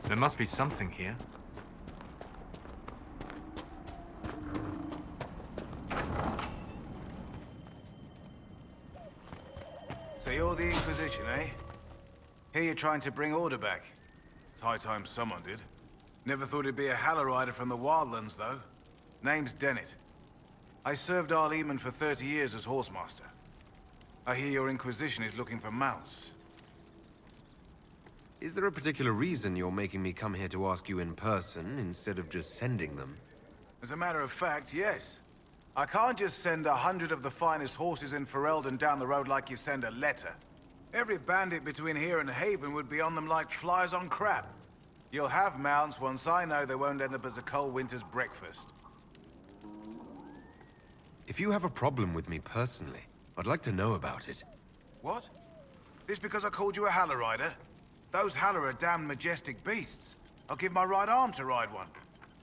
There must be something here. So you're the Inquisition, eh? Here you're trying to bring order back. It's high time someone did. Never thought it'd be a Hallow-Rider from the Wildlands, though. Name's Dennett. I served Arleman for 30 years as Horsemaster. I hear your Inquisition is looking for mounts. Is there a particular reason you're making me come here to ask you in person, instead of just sending them? As a matter of fact, yes. I can't just send 100 of the finest horses in Ferelden down the road like you send a letter. Every bandit between here and Haven would be on them like flies on crap. You'll have mounts once I know they won't end up as a cold winter's breakfast. If you have a problem with me personally, I'd like to know about it. What? This because I called you a Hallow-Rider? Those Hallow are damn majestic beasts. I'll give my right arm to ride one.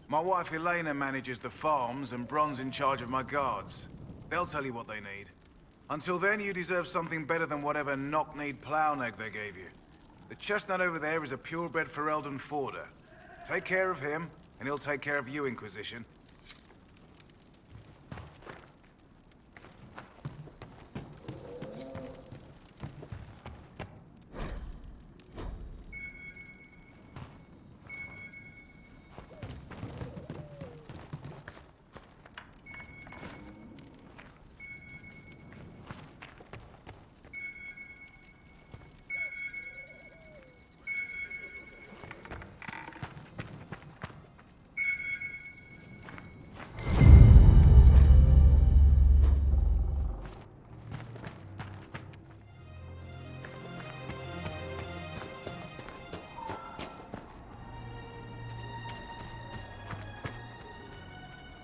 My wife Elena manages the farms and Bron's in charge of my guards. They'll tell you what they need. Until then, you deserve something better than whatever knock-kneed plow-neg they gave you. The chestnut over there is a purebred Ferelden forder. Take care of him, and he'll take care of you, Inquisition.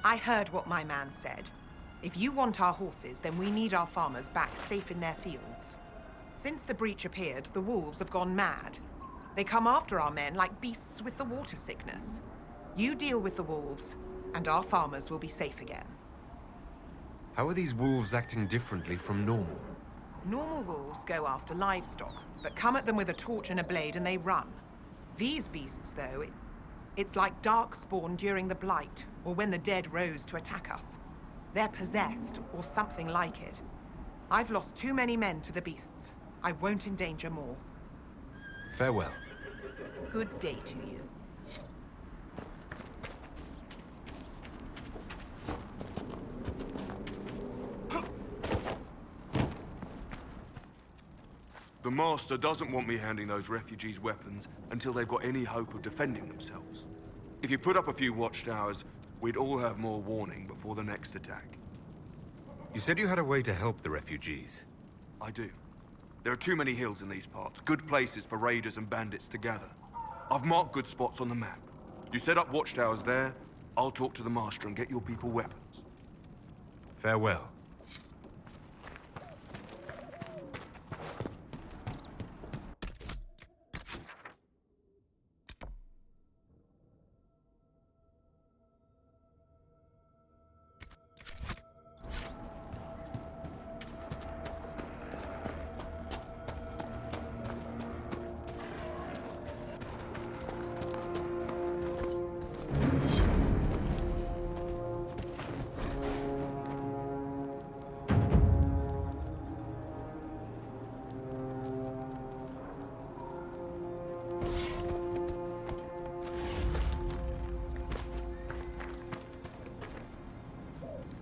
I heard what my man said. If you want our horses, then we need our farmers back safe in their fields. Since the breach appeared, the wolves have gone mad. They come after our men like beasts with the water sickness. You deal with the wolves, and our farmers will be safe again. How are these wolves acting differently from normal? Normal wolves go after livestock, but come at them with a torch and a blade and they run. These beasts, though, it's like darkspawn during the Blight, or when the dead rose to attack us. They're possessed, or something like it. I've lost too many men to the beasts. I won't endanger more. Farewell. Good day to you. The Master doesn't want me handing those refugees weapons until they've got any hope of defending themselves. If you put up a few watchtowers, we'd all have more warning before the next attack. You said you had a way to help the refugees. I do. There are too many hills in these parts, good places for raiders and bandits to gather. I've marked good spots on the map. You set up watchtowers there, I'll talk to the Master and get your people weapons. Farewell.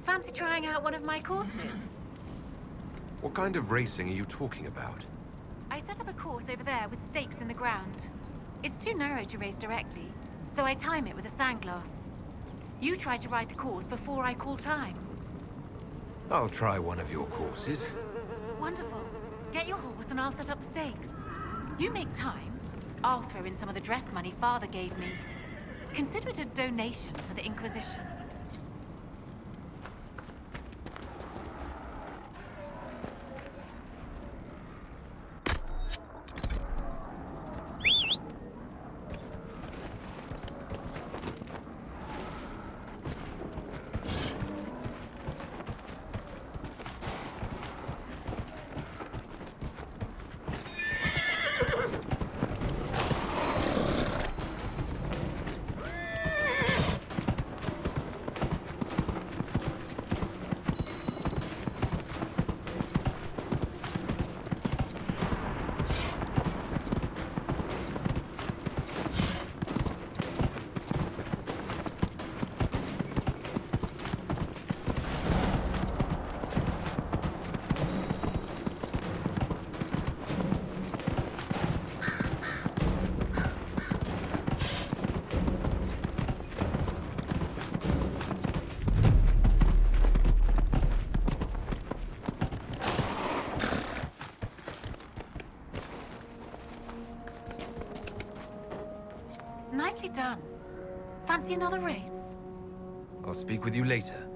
Fancy trying out one of my courses? What kind of racing are you talking about? I set up a course over there with stakes in the ground. It's too narrow to race directly, so I time it with a sandglass. You try to ride the course before I call time. I'll try one of your courses. Wonderful. Get your horse and I'll set up the stakes. You make time, I'll throw in some of the dress money Father gave me. Consider it a donation to the Inquisition. Nicely done. Fancy another race? I'll speak with you later.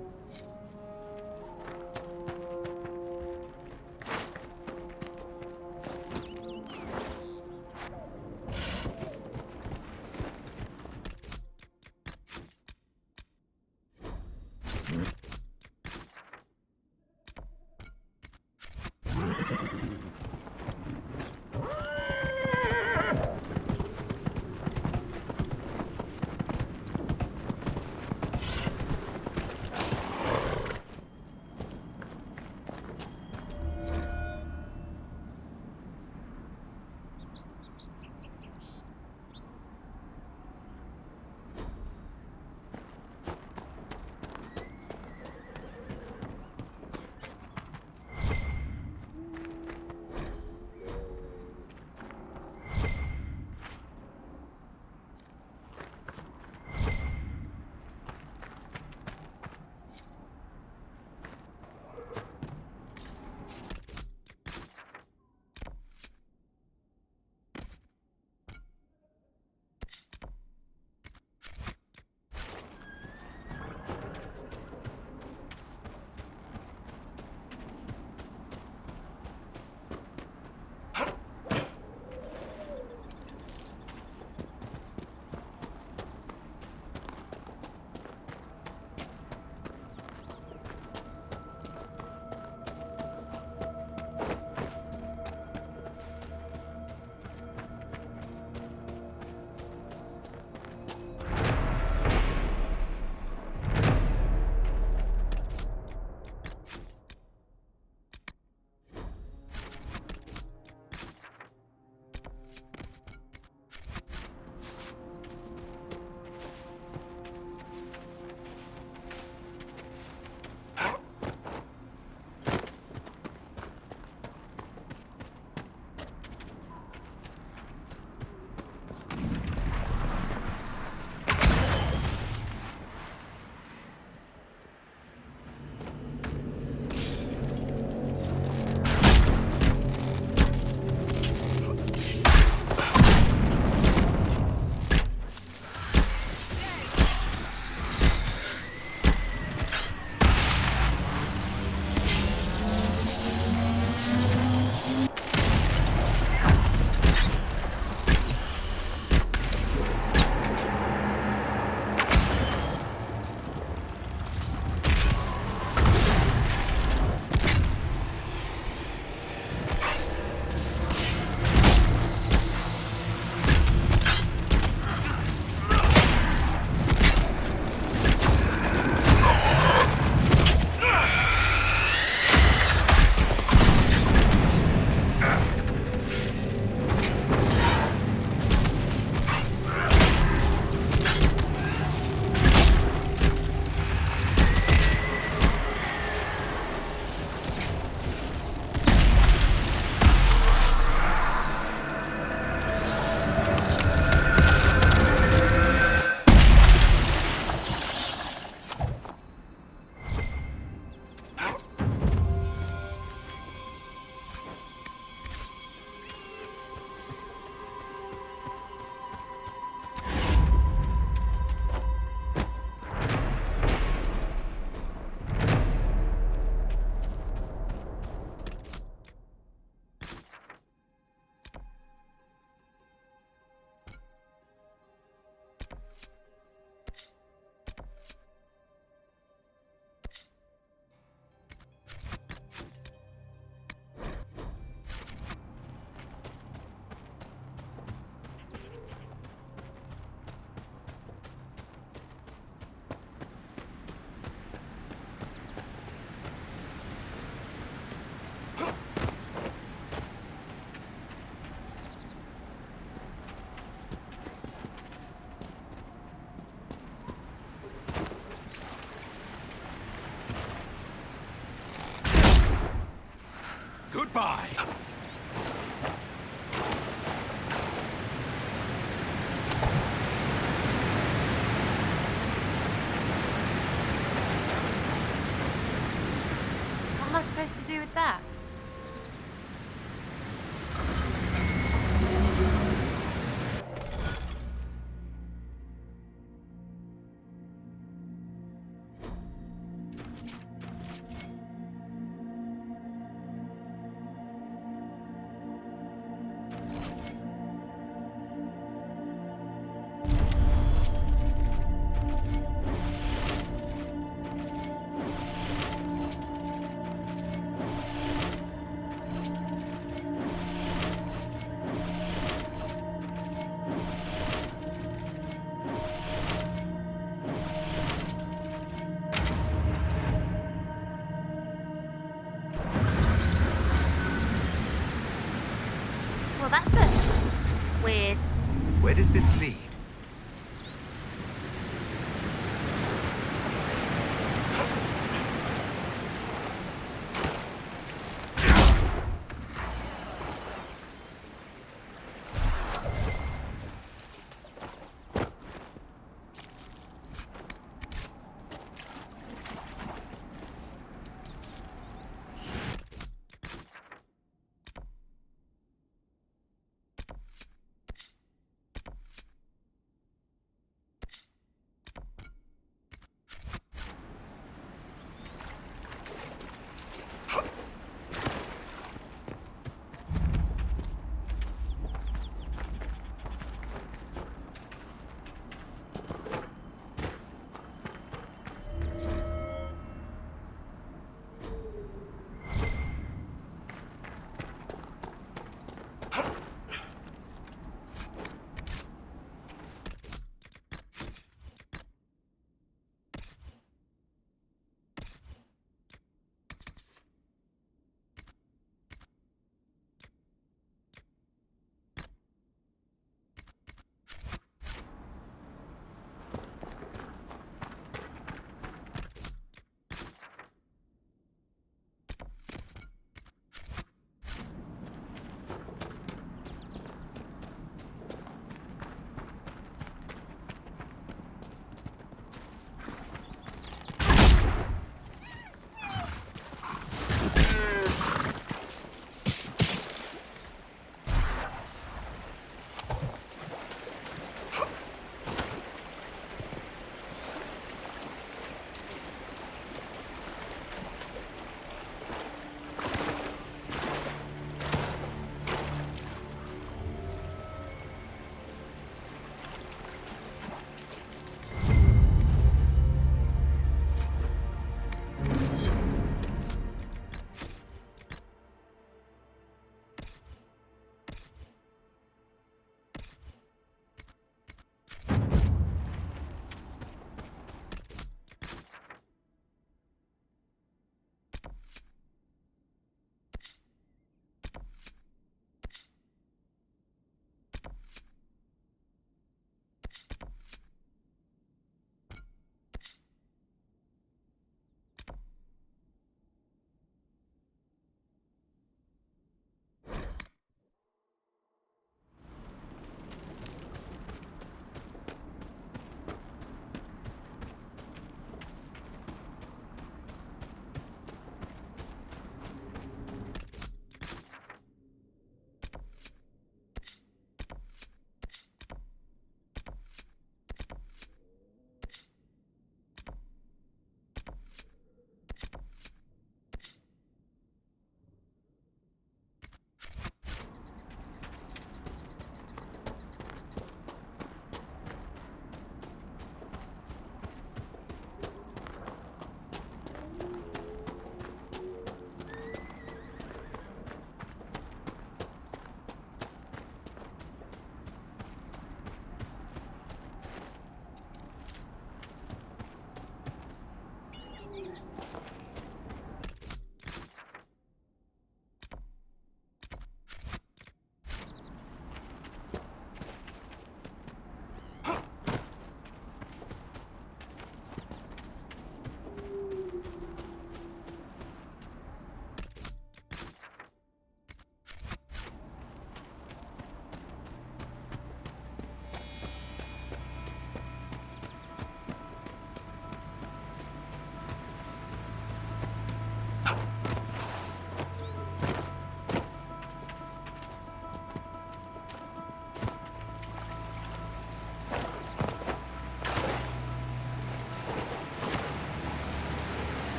Goodbye. What am I supposed to do with that? Well, that's weird. Where does this lead?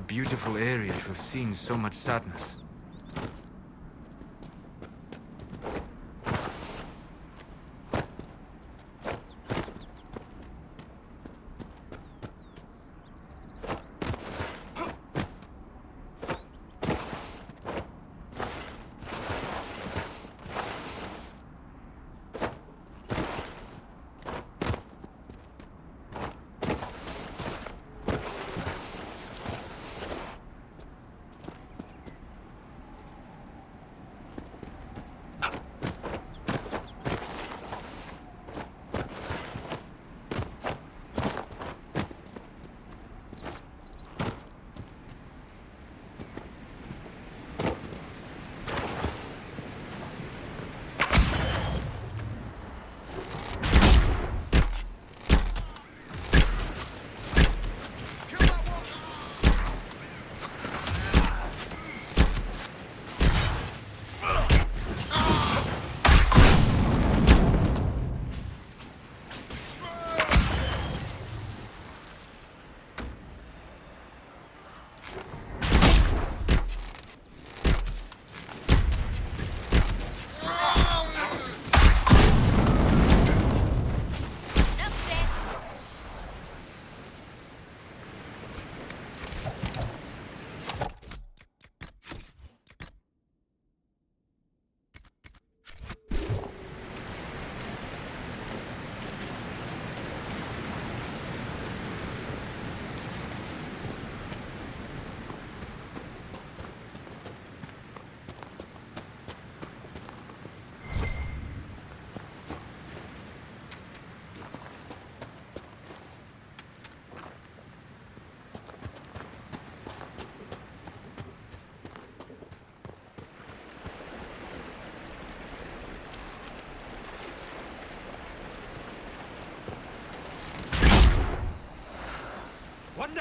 Beautiful area to have seen so much sadness.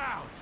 down!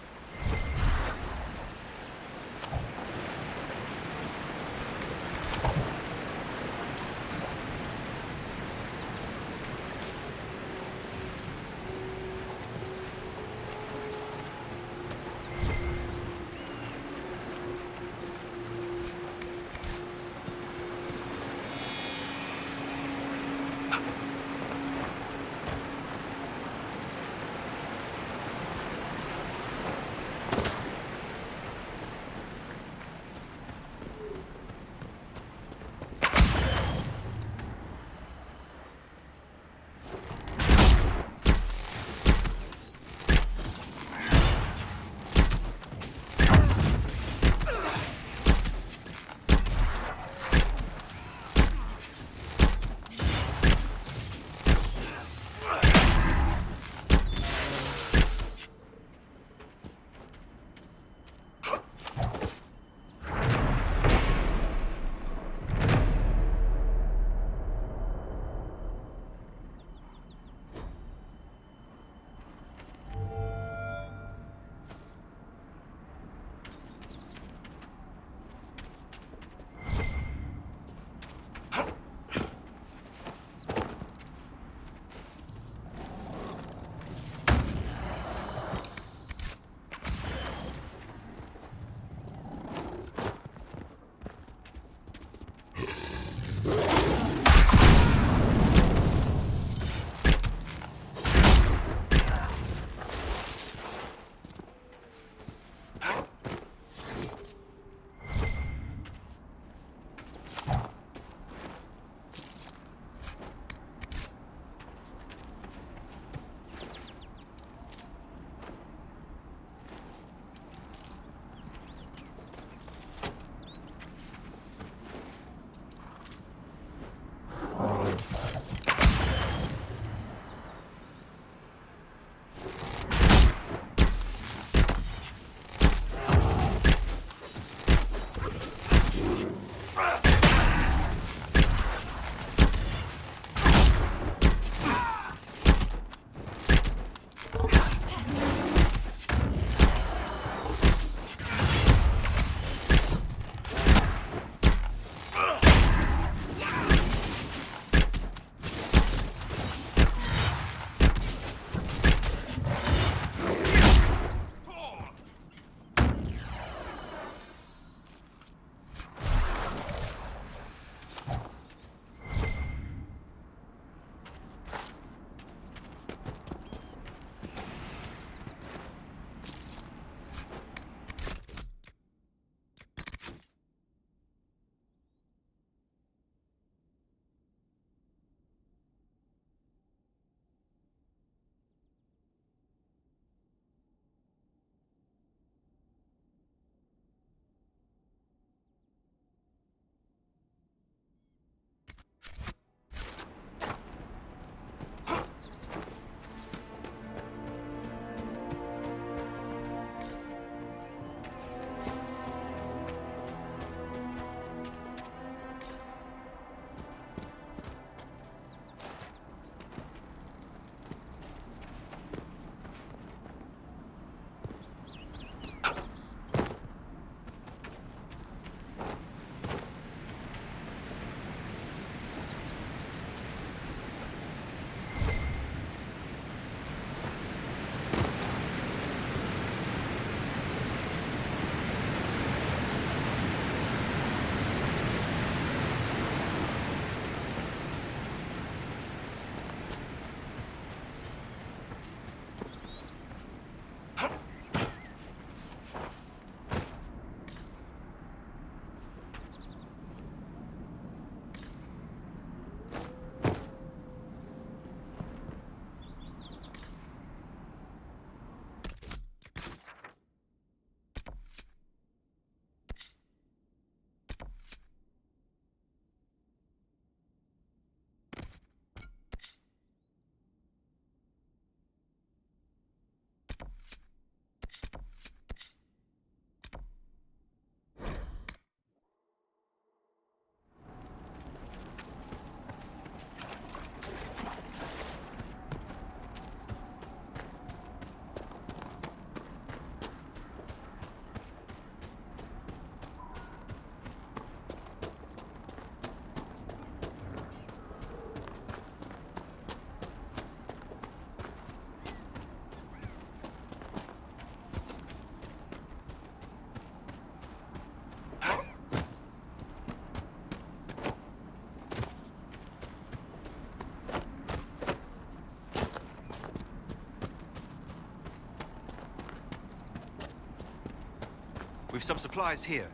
We've some supplies here.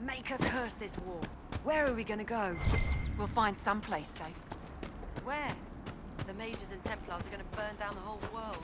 Make her curse this war. Where are we gonna go? We'll find someplace safe. Where? The Mages and Templars are gonna burn down the whole world.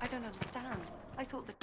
I don't understand. I thought that...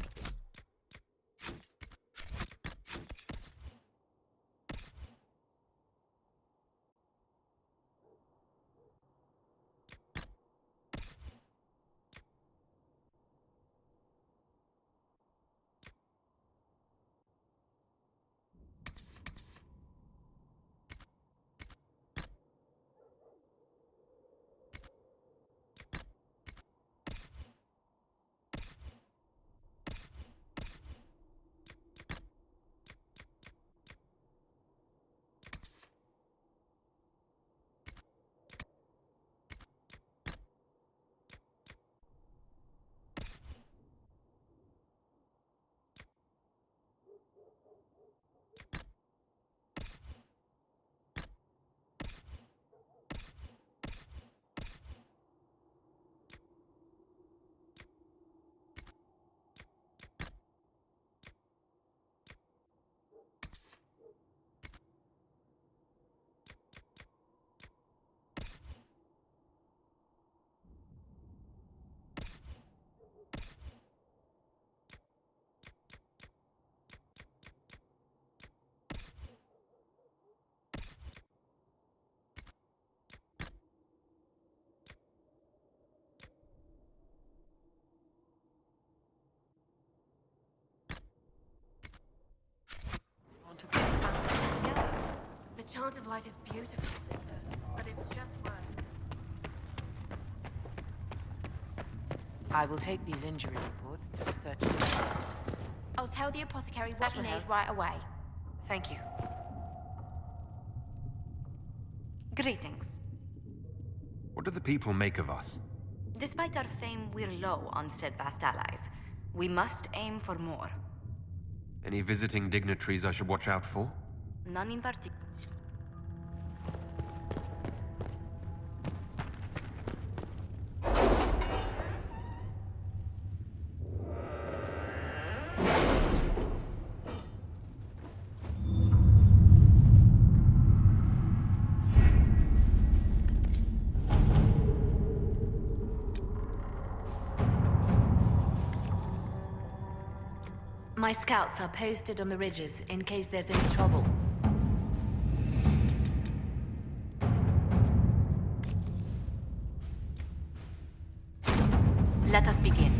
Sword of Light is beautiful, sister, but it's just words. I will take these injury reports to research. I'll tell the apothecary what you need right away. Thank you. Greetings. What do the people make of us? Despite our fame, we're low on steadfast allies. We must aim for more. Any visiting dignitaries I should watch out for? None in particular. My scouts are posted on the ridges in case there's any trouble. Let us begin.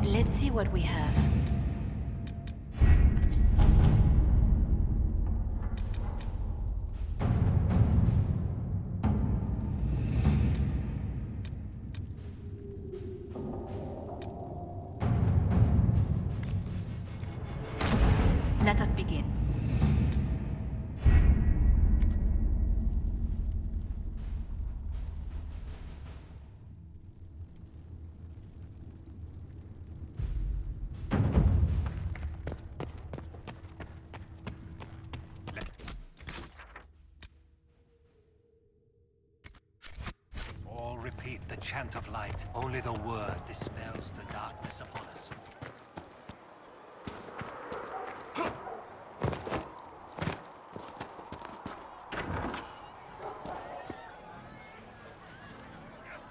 Let's see what we have. Let us begin. All repeat the chant of light. Only the word dispels the darkness upon us.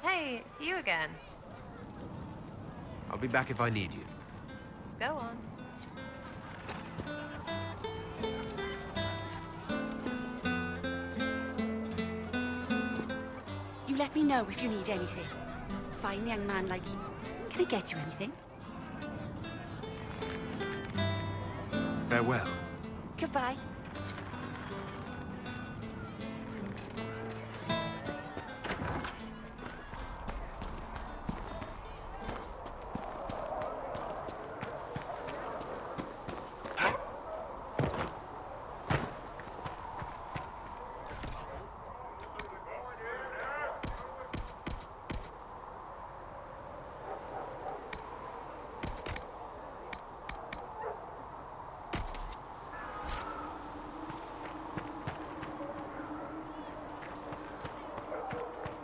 Hey, it's you again. I'll be back if I need you. Go on. You let me know if you need anything. Fine young man like you. Can I get you anything? Farewell. Goodbye.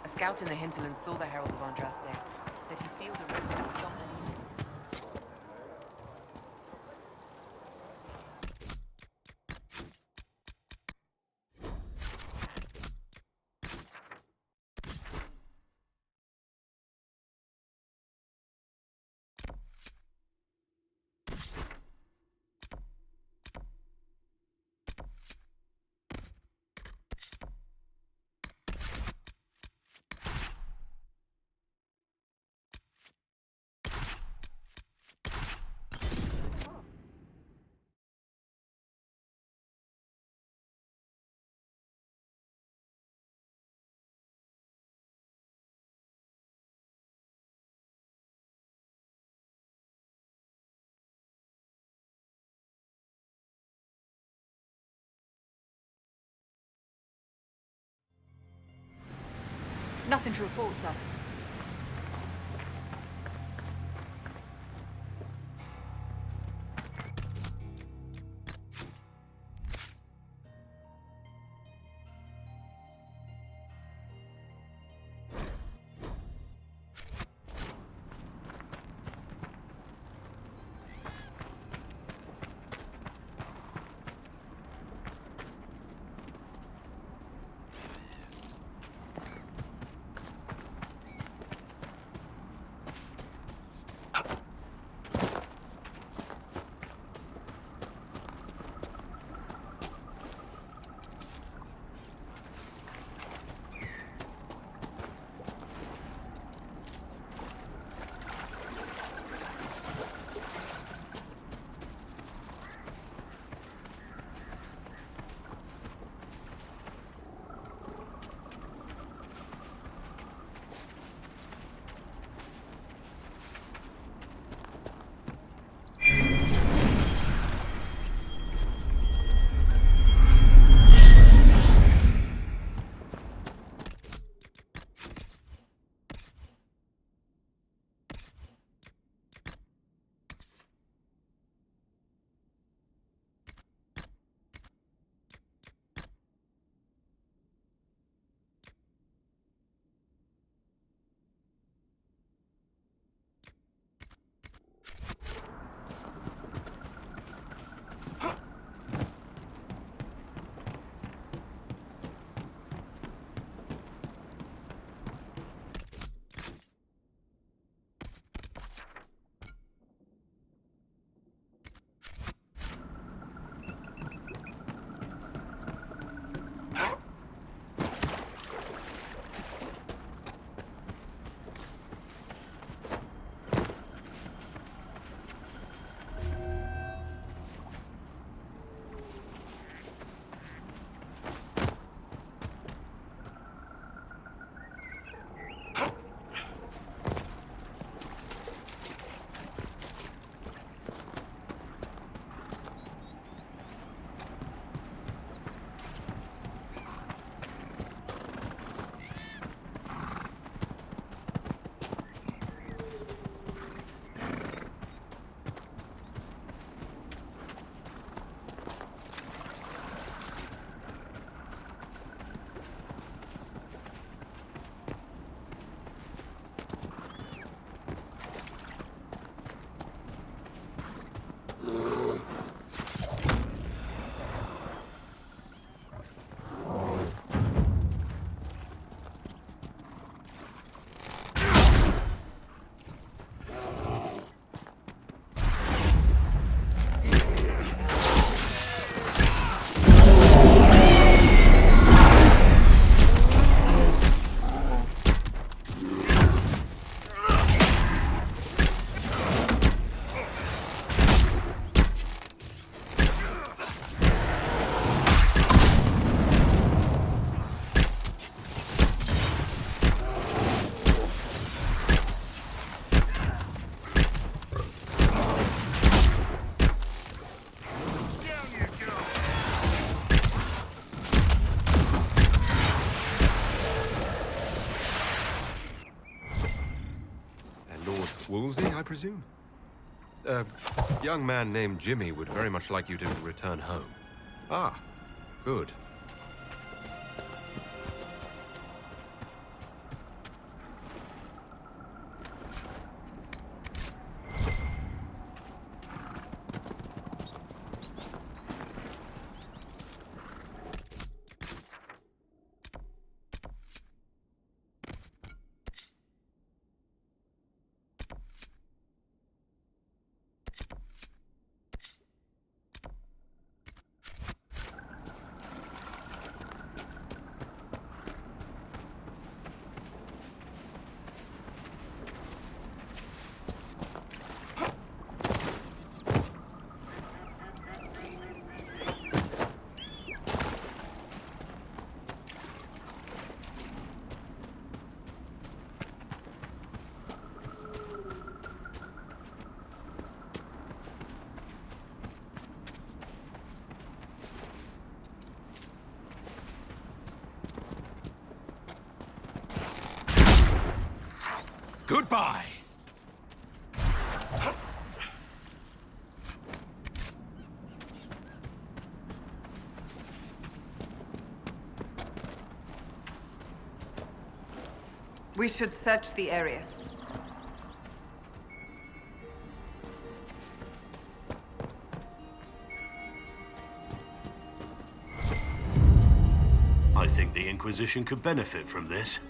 A scout in the hinterland saw the Herald of Andraste. Said he sealed a rift and stopped any movement. Nothing to report, sir. Woolsey, I presume? A young man named Jimmy would very much like you to return home. Ah, good. Goodbye! We should search the area. I think the Inquisition could benefit from this.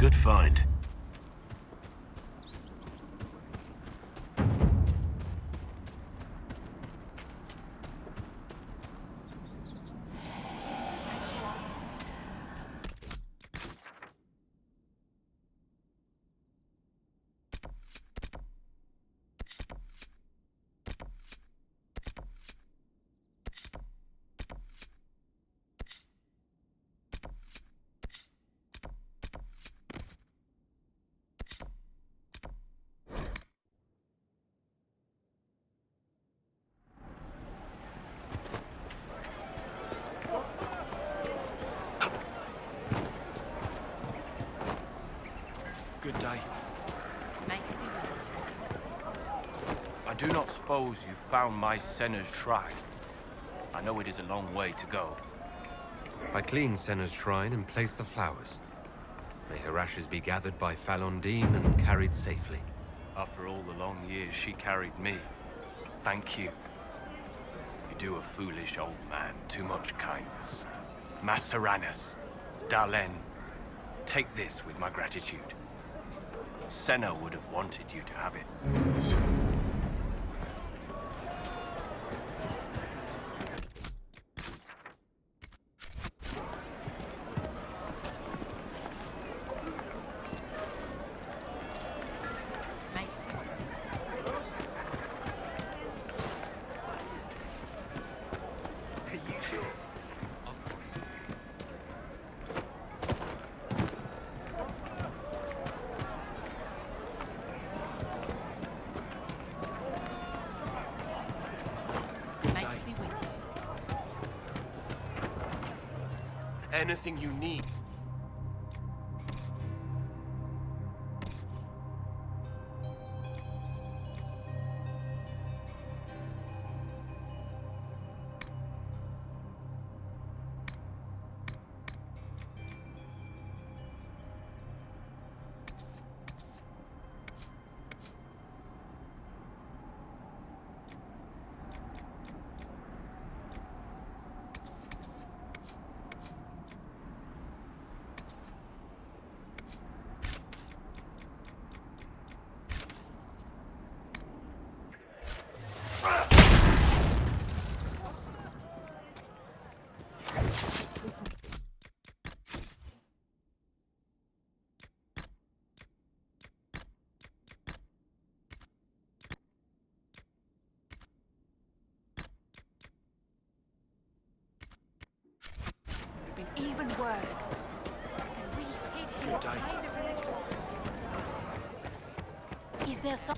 Good find. Good day. Make it be with I do not suppose you found my Senna's shrine. I know it is a long way to go. I cleaned Senna's shrine and placed the flowers. May her ashes be gathered by Falondine and carried safely. After all the long years she carried me, thank you. You do a foolish old man too much kindness. Maceranus, Dalen, take this with my gratitude. Senna would have wanted you to have it. Anything you need. worse. And we hid him behind the village wall. Is there some...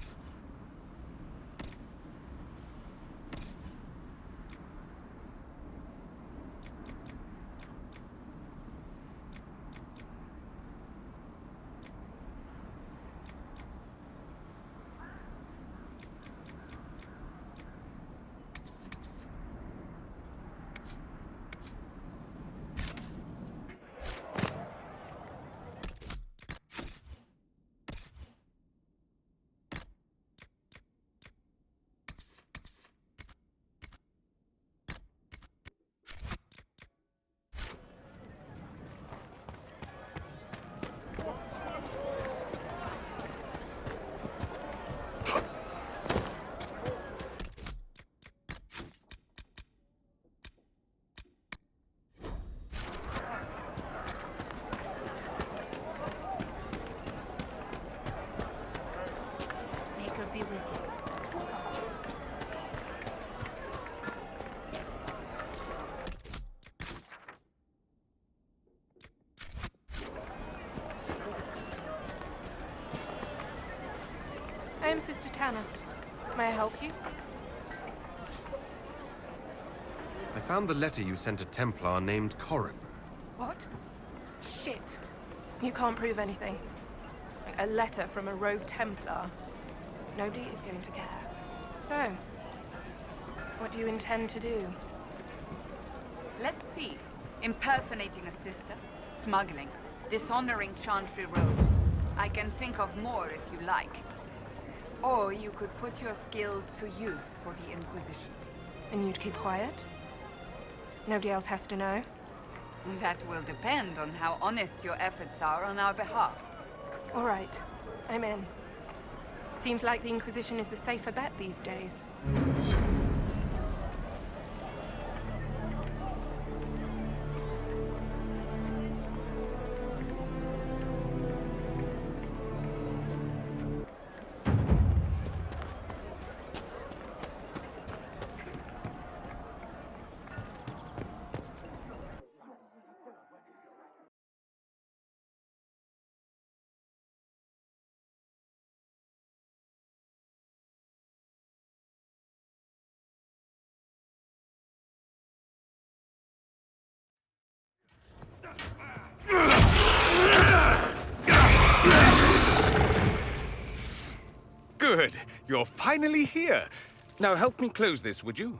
Be with you. I am Sister Tanner. May I help you? I found the letter you sent a Templar named Corrin. What? Shit. You can't prove anything. A letter from a rogue Templar. Nobody is going to care. So, what do you intend to do? Let's see. Impersonating a sister, smuggling, dishonoring Chantry robes. I can think of more if you like. Or you could put your skills to use for the Inquisition. And you'd keep quiet? Nobody else has to know? That will depend on how honest your efforts are on our behalf. All right. I'm in. Seems like the Inquisition is the safer bet these days. Good. You're finally here. Now help me close this, would you?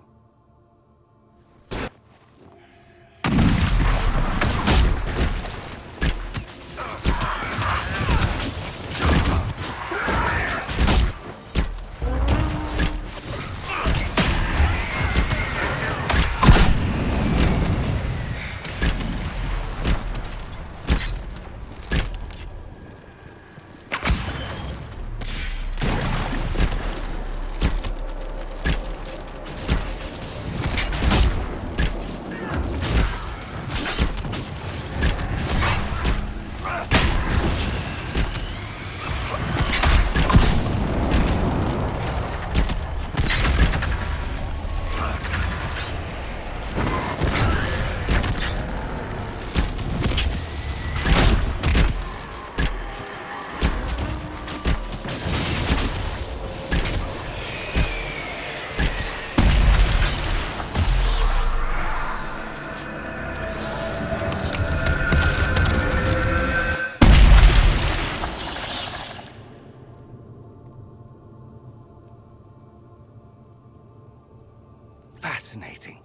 Fascinating.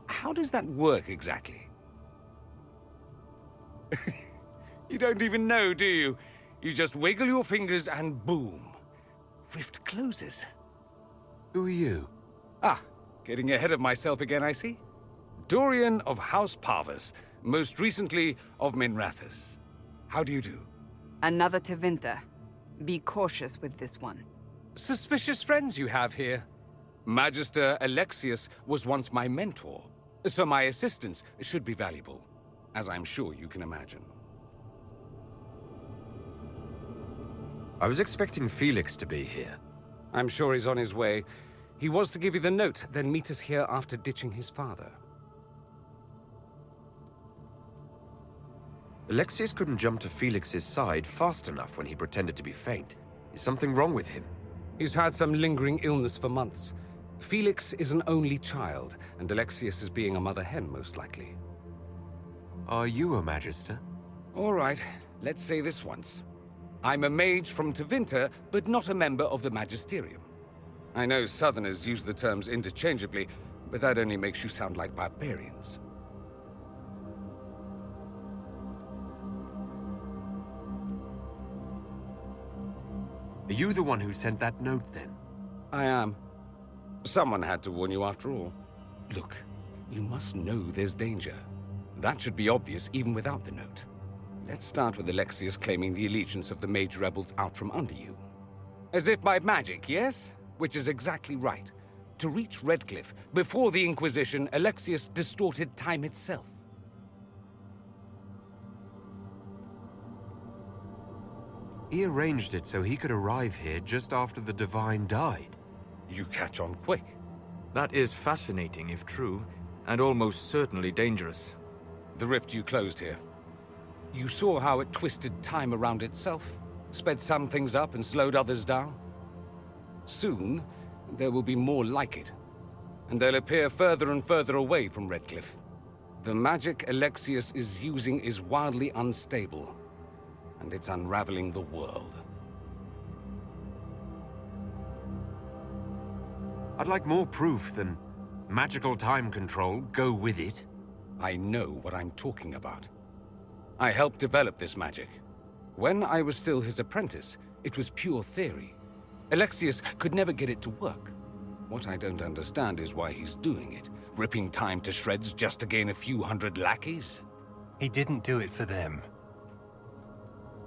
How does that work exactly? You don't even know, do you? You just wiggle your fingers and boom. Rift closes. Who are you? Ah, getting ahead of myself again, I see. Dorian of House Parvus, most recently of Minrathous. How do you do? Another Tevinter. Be cautious with this one. Suspicious friends you have here. Magister Alexius was once my mentor, so my assistance should be valuable, as I'm sure you can imagine. I was expecting Felix to be here. I'm sure he's on his way. He was to give you the note, then meet us here after ditching his father. Alexius couldn't jump to Felix's side fast enough when he pretended to be faint. Is something wrong with him? He's had some lingering illness for months. Felix is an only child, and Alexius is being a mother hen, most likely. Are you a Magister? All right, let's say this once. I'm a mage from Tevinter, but not a member of the Magisterium. I know Southerners use the terms interchangeably, but that only makes you sound like barbarians. Are you the one who sent that note, then? I am. Someone had to warn you after all. Look, you must know there's danger. That should be obvious even without the note. Let's start with Alexius claiming the allegiance of the mage rebels out from under you. As if by magic, yes? Which is exactly right. To reach Redcliffe, before the Inquisition, Alexius distorted time itself. He arranged it so he could arrive here just after the Divine died. You catch on quick. That is fascinating if true, and almost certainly dangerous. The rift you closed here. You saw how it twisted time around itself, sped some things up and slowed others down. Soon, there will be more like it, and they'll appear further and further away from Redcliffe. The magic Alexius is using is wildly unstable, and it's unraveling the world. I'd like more proof than magical time control. Go with it. I know what I'm talking about. I helped develop this magic. When I was still his apprentice, it was pure theory. Alexius could never get it to work. What I don't understand is why he's doing it, ripping time to shreds just to gain a few hundred lackeys. He didn't do it for them.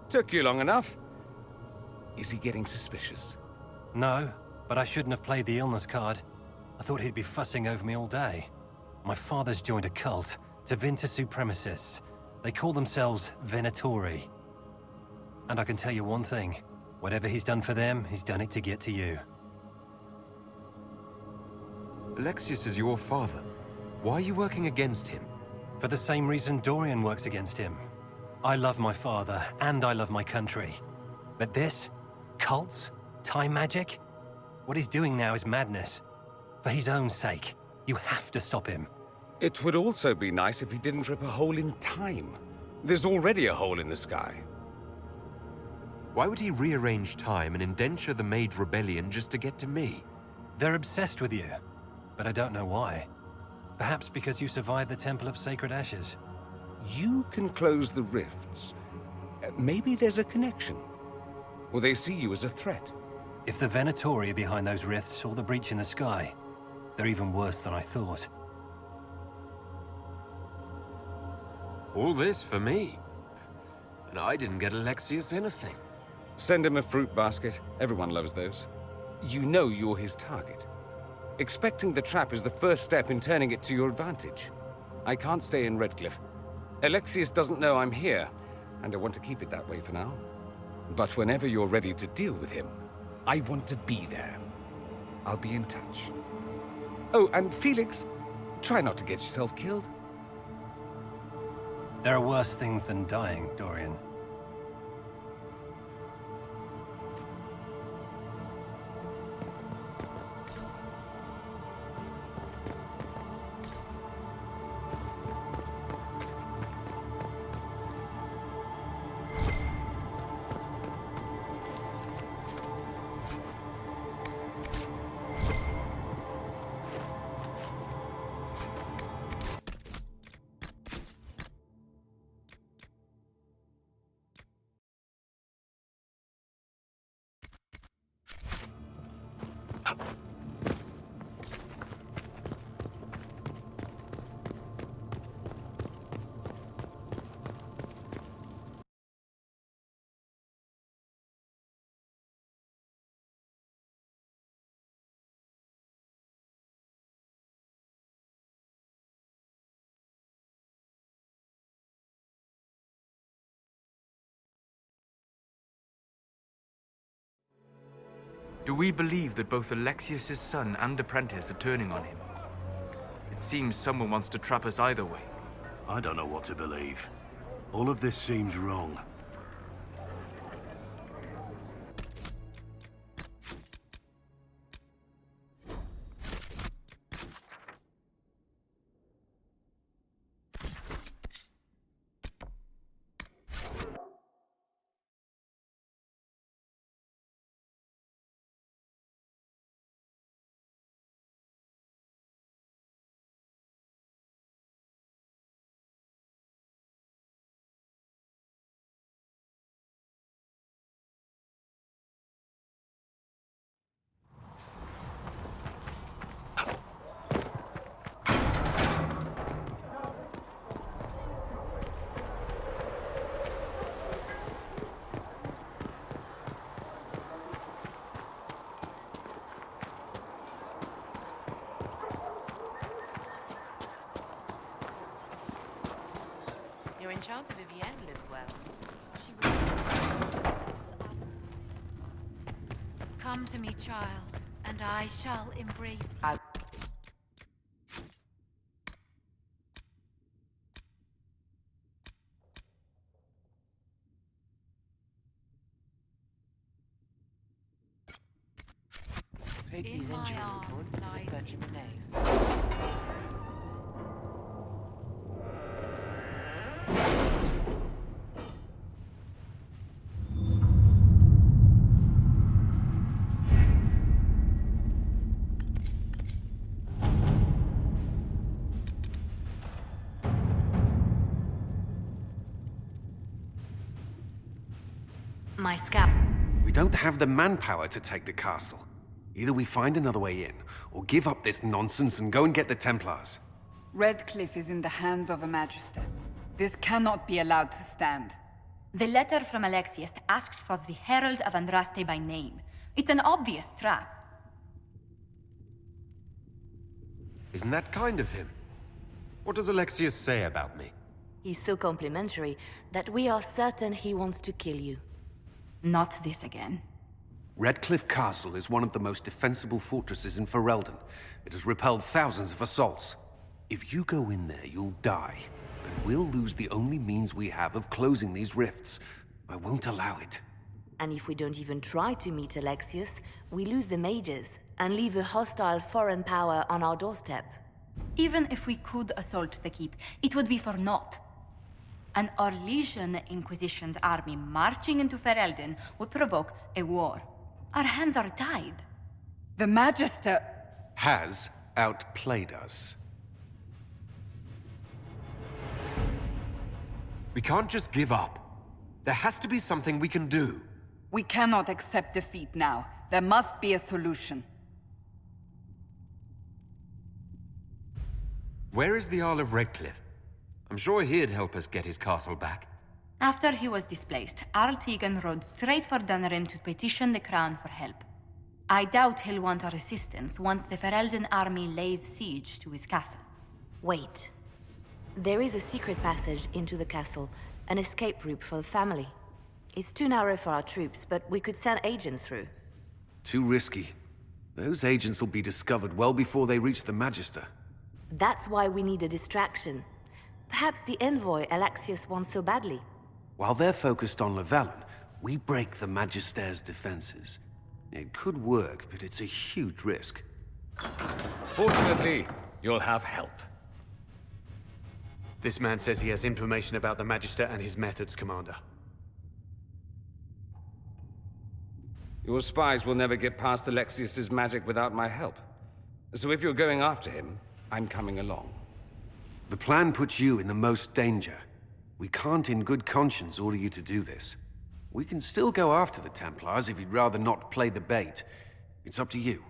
Took you long enough. Is he getting suspicious? No, but I shouldn't have played the illness card. I thought he'd be fussing over me all day. My father's joined a cult, Tevinter Supremacists. They call themselves Venatori. And I can tell you one thing. Whatever he's done for them, he's done it to get to you. Alexius is your father. Why are you working against him? For the same reason Dorian works against him. I love my father, and I love my country. But this? Cults? Time magic? What he's doing now is madness. For his own sake, you have to stop him. It would also be nice if he didn't rip a hole in time. There's already a hole in the sky. Why would he rearrange time and indenture the Mage Rebellion just to get to me? They're obsessed with you, but I don't know why. Perhaps because you survived the Temple of Sacred Ashes. You can close the rifts. Maybe there's a connection. Or they see you as a threat. If the Venatori are behind those rifts or the breach in the sky, they're even worse than I thought. All this for me. And I didn't get Alexius anything. Send him a fruit basket. Everyone loves those. You know you're his target. Expecting the trap is the first step in turning it to your advantage. I can't stay in Redcliffe. Alexius doesn't know I'm here, and I want to keep it that way for now. But whenever you're ready to deal with him, I want to be there. I'll be in touch. Oh, and Felix, try not to get yourself killed. There are worse things than dying, Dorian. Do we believe that both Alexius's son and apprentice are turning on him? It seems someone wants to trap us either way. I don't know what to believe. All of this seems wrong. Your enchanter Vivienne lives well. Come to me, child, and I shall embrace you. Take these In my injury arms reports into lies research in the nave. My scout. We don't have the manpower to take the castle. Either we find another way in, or give up this nonsense and go and get the Templars. Redcliffe is in the hands of a Magister. This cannot be allowed to stand. The letter from Alexius asked for the Herald of Andraste by name. It's an obvious trap. Isn't that kind of him? What does Alexius say about me? He's so complimentary that we are certain he wants to kill you. Not this again. Redcliffe Castle is one of the most defensible fortresses in Ferelden. It has repelled thousands of assaults. If you go in there, you'll die. And we'll lose the only means we have of closing these rifts. I won't allow it. And if we don't even try to meet Alexius, we lose the mages and leave a hostile foreign power on our doorstep. Even if we could assault the keep, it would be for naught. An Orlesian Inquisition's army marching into Ferelden would provoke a war. Our hands are tied. The Magister has outplayed us. We can't just give up. There has to be something we can do. We cannot accept defeat now. There must be a solution. Where is the Jarl of Redcliffe? I'm sure he'd help us get his castle back. After he was displaced, Arl Tegan rode straight for Dunrim to petition the Crown for help. I doubt he'll want our assistance once the Ferelden army lays siege to his castle. Wait. There is a secret passage into the castle, an escape route for the family. It's too narrow for our troops, but we could send agents through. Too risky. Those agents will be discovered well before they reach the Magister. That's why we need a distraction. Perhaps the envoy Alexius wants so badly. While they're focused on Llewellyn, we break the Magister's defenses. It could work, but it's a huge risk. Fortunately, you'll have help. This man says he has information about the Magister and his methods, Commander. Your spies will never get past Alexius's magic without my help. So if you're going after him, I'm coming along. The plan puts you in the most danger. We can't in good conscience order you to do this. We can still go after the Templars if you'd rather not play the bait. It's up to you.